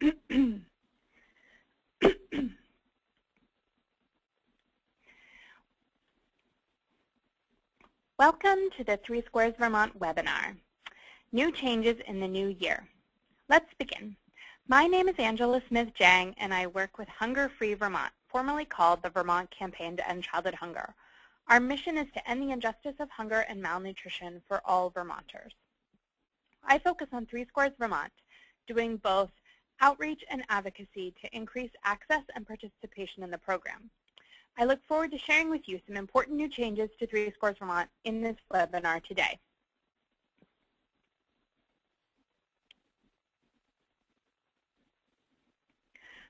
Welcome to the 3Squares Vermont webinar, New Changes in the New Year. Let's begin. My name is Angela Smith-Jang, and I work with Hunger Free Vermont, formerly called the Vermont Campaign to End Childhood Hunger. Our mission is to end the injustice of hunger and malnutrition for all Vermonters. I focus on 3Squares Vermont, doing both outreach and advocacy to increase access and participation in the program. I look forward to sharing with you some important new changes to 3Squares Vermont in this webinar today.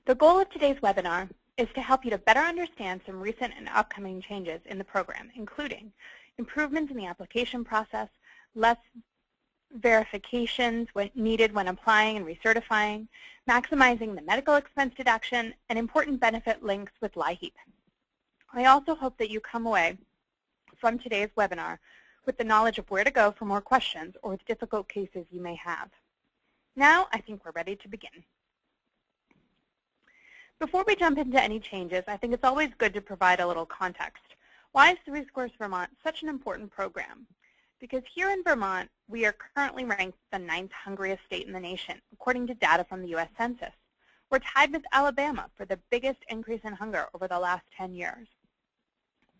The goal of today's webinar is to help you to better understand some recent and upcoming changes in the program, including improvements in the application process, less verifications needed when applying and recertifying, maximizing the medical expense deduction, and important benefit links with LIHEAP. I also hope that you come away from today's webinar with the knowledge of where to go for more questions or with difficult cases you may have. Now, I think we're ready to begin. Before we jump into any changes, I think it's always good to provide a little context. Why is 3Squares Vermont such an important program? Because here in Vermont, we are currently ranked the 9th hungriest state in the nation, according to data from the U.S. Census. We're tied with Alabama for the biggest increase in hunger over the last 10 years.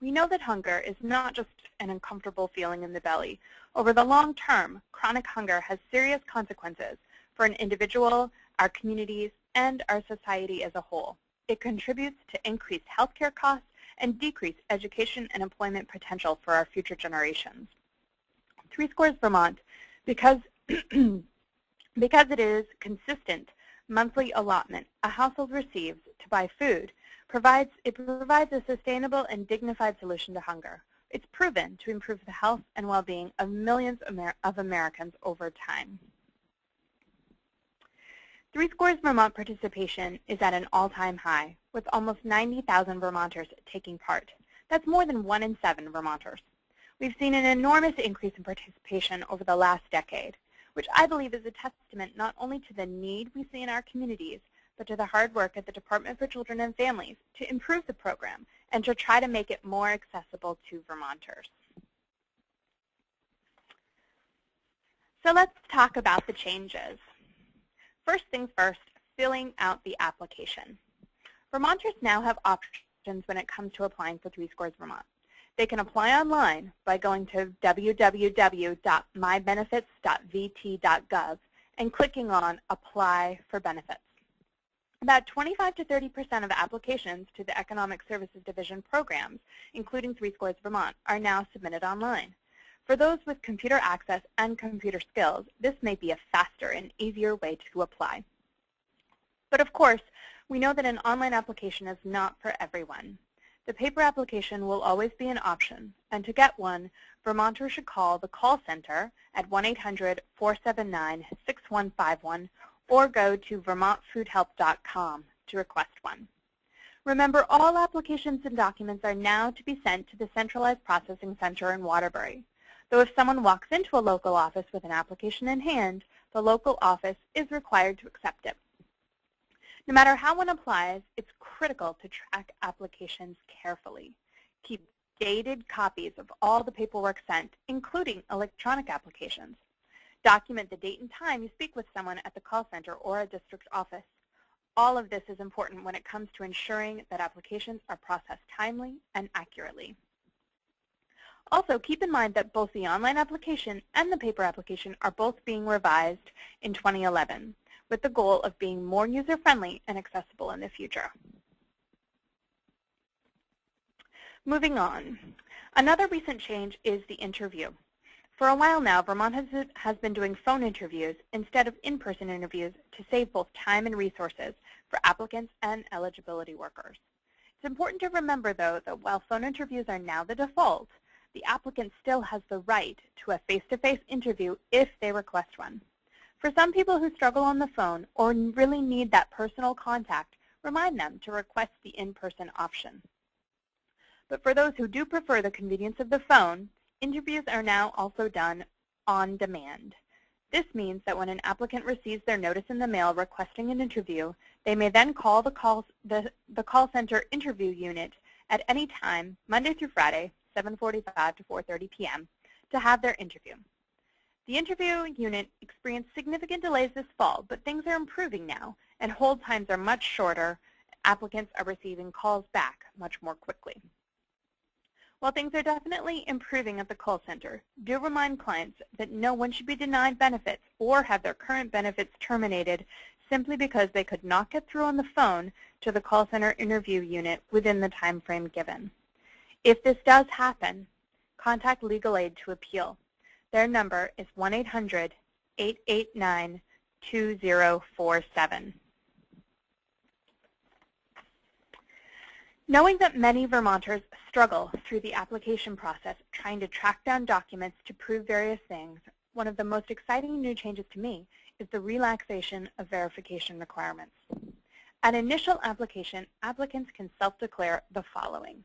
We know that hunger is not just an uncomfortable feeling in the belly. Over the long term, chronic hunger has serious consequences for an individual, our communities, and our society as a whole. It contributes to increased healthcare costs and decreased education and employment potential for our future generations. 3Squares Vermont, because it is consistent monthly allotment a household receives to buy food, provides a sustainable and dignified solution to hunger. It's proven to improve the health and well-being of millions of Americans over time. 3Squares Vermont participation is at an all-time high, with almost 90,000 Vermonters taking part. That's more than 1 in 7 Vermonters. We've seen an enormous increase in participation over the last decade, which I believe is a testament not only to the need we see in our communities, but to the hard work at the Department for Children and Families to improve the program and to try to make it more accessible to Vermonters. So let's talk about the changes. First things first, filling out the application. Vermonters now have options when it comes to applying for 3Squares Vermont. They can apply online by going to www.mybenefits.vt.gov and clicking on Apply for Benefits. About 25 to 30% of applications to the Economic Services Division programs, including 3Squares Vermont, are now submitted online. For those with computer access and computer skills, this may be a faster and easier way to apply. But of course, we know that an online application is not for everyone. The paper application will always be an option, and to get one, Vermonters should call the call center at 1-800-479-6151 or go to vermontfoodhelp.com to request one. Remember, all applications and documents are now to be sent to the Centralized Processing Center in Waterbury. Though if someone walks into a local office with an application in hand, the local office is required to accept it. No matter how one applies, it's critical to track applications carefully. Keep dated copies of all the paperwork sent, including electronic applications. Document the date and time you speak with someone at the call center or a district office. All of this is important when it comes to ensuring that applications are processed timely and accurately. Also, keep in mind that both the online application and the paper application are both being revised in 2011, with the goal of being more user-friendly and accessible in the future. Moving on, another recent change is the interview. For a while now, Vermont has been doing phone interviews instead of in-person interviews to save both time and resources for applicants and eligibility workers. It's important to remember, though, that while phone interviews are now the default, the applicant still has the right to a face-to-face interview if they request one. For some people who struggle on the phone or really need that personal contact, remind them to request the in-person option. But for those who do prefer the convenience of the phone, interviews are now also done on demand. This means that when an applicant receives their notice in the mail requesting an interview, they may then call the call center interview unit at any time, Monday through Friday, 7:45 to 4:30 p.m., to have their interview. The interview unit experienced significant delays this fall, but things are improving now, and hold times are much shorter. Applicants are receiving calls back much more quickly. While things are definitely improving at the call center, do remind clients that no one should be denied benefits or have their current benefits terminated simply because they could not get through on the phone to the call center interview unit within the time frame given. If this does happen, contact legal aid to appeal. Their number is 1-800-889-2047. Knowing that many Vermonters struggle through the application process trying to track down documents to prove various things, one of the most exciting new changes to me is the relaxation of verification requirements. At initial application, applicants can self-declare the following.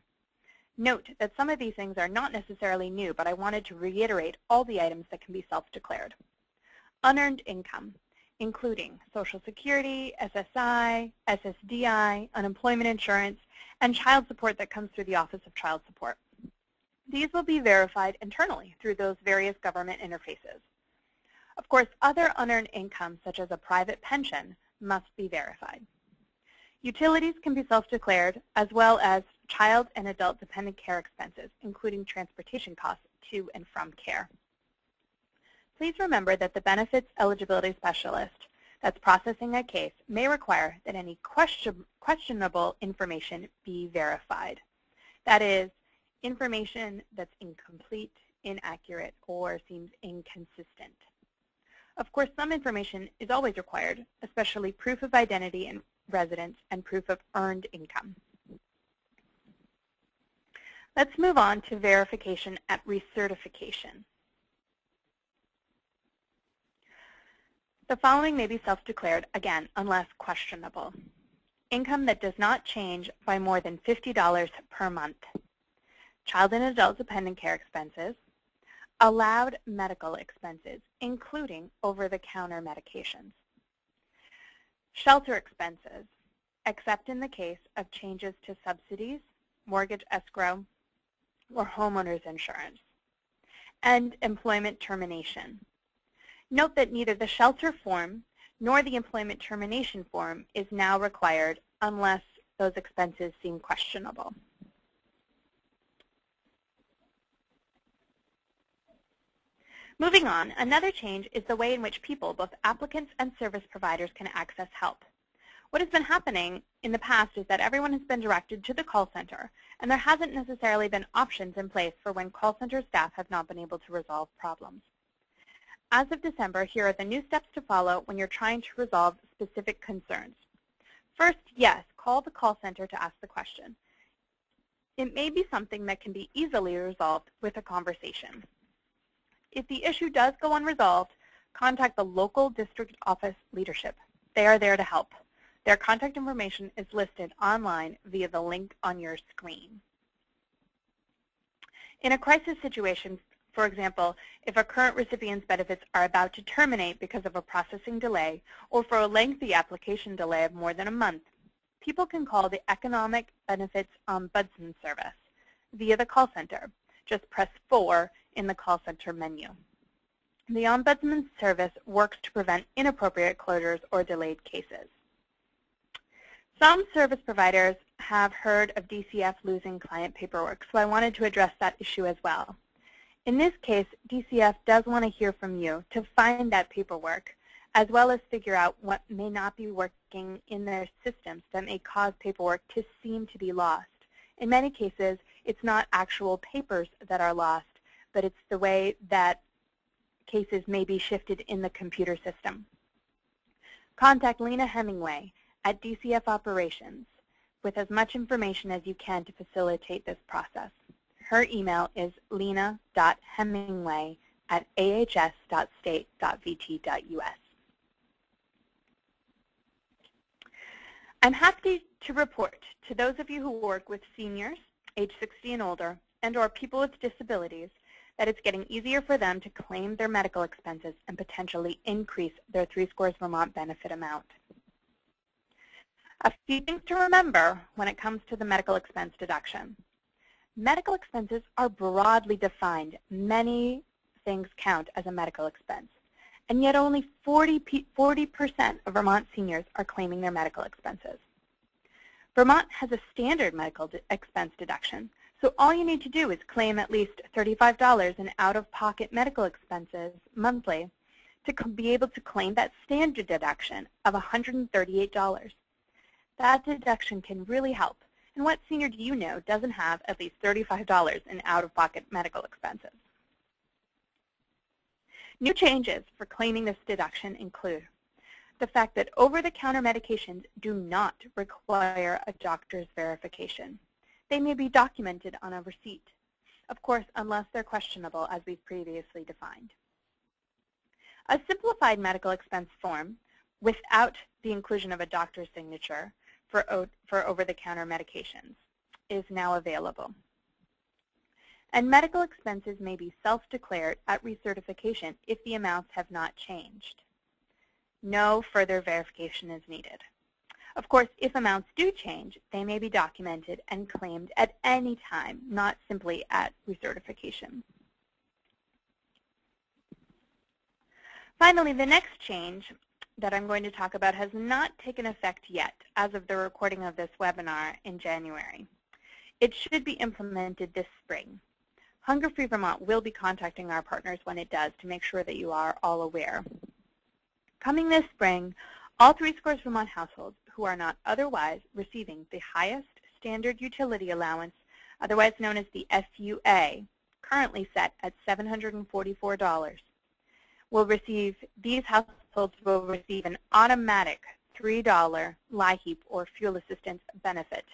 Note that some of these things are not necessarily new, but I wanted to reiterate all the items that can be self-declared. Unearned income, including Social Security, SSI, SSDI, unemployment insurance, and child support that comes through the Office of Child Support. These will be verified internally through those various government interfaces. Of course, other unearned income, such as a private pension, must be verified. Utilities can be self-declared, as well as child and adult dependent care expenses, including transportation costs to and from care. Please remember that the benefits eligibility specialist that's processing a case may require that any questionable information be verified. That is, information that's incomplete, inaccurate, or seems inconsistent. Of course, some information is always required, especially proof of identity and residence and proof of earned income. Let's move on to verification at recertification. The following may be self-declared, again, unless questionable. Income that does not change by more than $50 per month. Child and adult dependent care expenses. Allowed medical expenses, including over-the-counter medications. Shelter expenses, except in the case of changes to subsidies, mortgage escrow, or homeowners insurance. And employment termination. Note that neither the shelter form nor the employment termination form is now required unless those expenses seem questionable. Moving on, another change is the way in which people, both applicants and service providers, can access help. What has been happening in the past is that everyone has been directed to the call center, and there hasn't necessarily been options in place for when call center staff have not been able to resolve problems. As of December, here are the new steps to follow when you're trying to resolve specific concerns. First, yes, call the call center to ask the question. It may be something that can be easily resolved with a conversation. If the issue does go unresolved, contact the local district office leadership. They are there to help. Their contact information is listed online via the link on your screen. In a crisis situation, for example, if a current recipient's benefits are about to terminate because of a processing delay or for a lengthy application delay of more than a month, people can call the Economic Benefits Ombudsman Service via the call center. Just press 4 in the call center menu. The Ombudsman Service works to prevent inappropriate closures or delayed cases. Some service providers have heard of DCF losing client paperwork, so I wanted to address that issue as well. In this case, DCF does want to hear from you to find that paperwork, as well as figure out what may not be working in their systems that may cause paperwork to seem to be lost. In many cases, it's not actual papers that are lost, but it's the way that cases may be shifted in the computer system. Contact Lena Hemingway at DCF Operations with as much information as you can to facilitate this process. Her email is lena.hemingway@ahs.state.vt.us. I'm happy to report to those of you who work with seniors, age 60 and older, and/or people with disabilities, that it's getting easier for them to claim their medical expenses and potentially increase their 3Scores Vermont benefit amount. A few things to remember when it comes to the medical expense deduction. Medical expenses are broadly defined. Many things count as a medical expense, and yet only 40% of Vermont seniors are claiming their medical expenses. Vermont has a standard medical expense deduction, so all you need to do is claim at least $35 in out-of-pocket medical expenses monthly to be able to claim that standard deduction of $138. That deduction can really help. And what senior do you know doesn't have at least $35 in out-of-pocket medical expenses? New changes for claiming this deduction include the fact that over-the-counter medications do not require a doctor's verification. They may be documented on a receipt, of course, unless they're questionable, as we've previously defined. A simplified medical expense form without the inclusion of a doctor's signature for over-the-counter medications is now available. And medical expenses may be self-declared at recertification if the amounts have not changed. No further verification is needed. Of course, if amounts do change, they may be documented and claimed at any time, not simply at recertification. Finally, the next change that I'm going to talk about has not taken effect yet as of the recording of this webinar in January. It should be implemented this spring. Hunger Free Vermont will be contacting our partners when it does to make sure that you are all aware. Coming this spring, all 3Scores Vermont households who are not otherwise receiving the highest standard utility allowance, otherwise known as the SUA, currently set at $744, these households will receive an automatic $3 LIHEAP or fuel assistance benefit.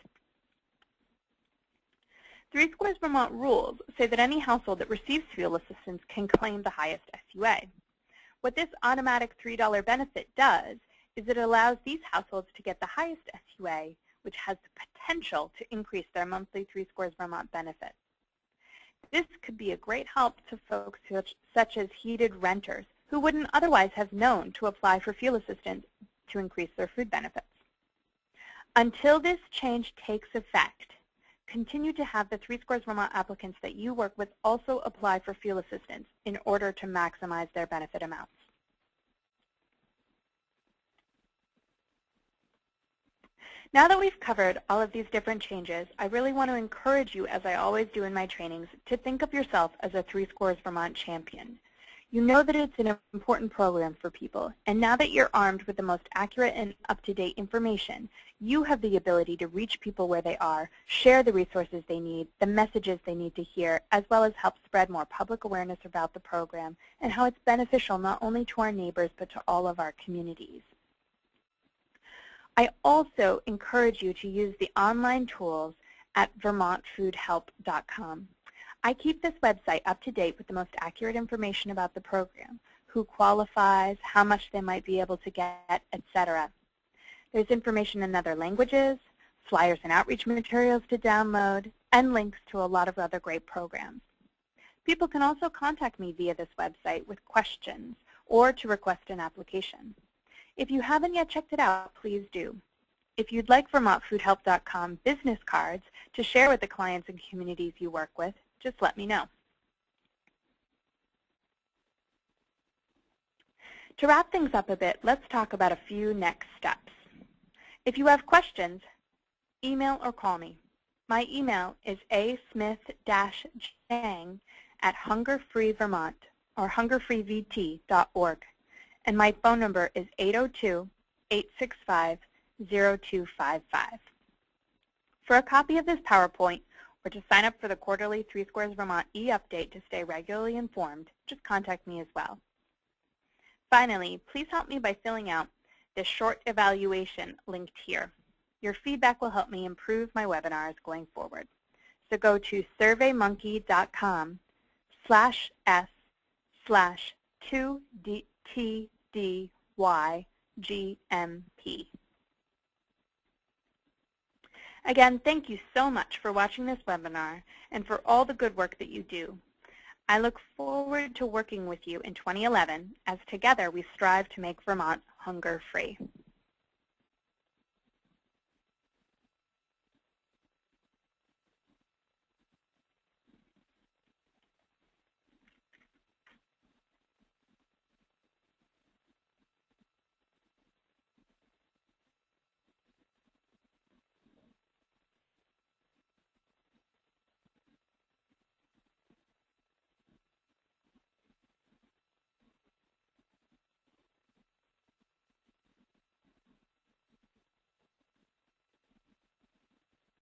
3Scores Vermont rules say that any household that receives fuel assistance can claim the highest SUA. What this automatic $3 benefit does is it allows these households to get the highest SUA, which has the potential to increase their monthly 3Scores Vermont benefit. This could be a great help to folks such as heated renters who wouldn't otherwise have known to apply for fuel assistance to increase their food benefits. Until this change takes effect, continue to have the 3Scores Vermont applicants that you work with also apply for fuel assistance in order to maximize their benefit amounts. Now that we've covered all of these different changes, I really want to encourage you, as I always do in my trainings, to think of yourself as a 3Scores Vermont champion. You know that it's an important program for people, and now that you're armed with the most accurate and up-to-date information, you have the ability to reach people where they are, share the resources they need, the messages they need to hear, as well as help spread more public awareness about the program and how it's beneficial not only to our neighbors but to all of our communities. I also encourage you to use the online tools at vermontfoodhelp.com. I keep this website up to date with the most accurate information about the program, who qualifies, how much they might be able to get, etc. There's information in other languages, flyers and outreach materials to download, and links to a lot of other great programs. People can also contact me via this website with questions or to request an application. If you haven't yet checked it out, please do. If you'd like VermontFoodHelp.com business cards to share with the clients and communities you work with, just let me know. To wrap things up a bit, let's talk about a few next steps. If you have questions, email or call me. My email is asmith-jang@hungerfreevermont or hungerfreevt.org, and my phone number is 802-865-0255. For a copy of this PowerPoint, or to sign up for the quarterly 3Scores Vermont e-update to stay regularly informed, just contact me as well. Finally, please help me by filling out this short evaluation linked here. Your feedback will help me improve my webinars going forward. So go to surveymonkey.com/s/2TDYGMP. Again, thank you so much for watching this webinar and for all the good work that you do. I look forward to working with you in 2011 as together we strive to make Vermont hunger-free.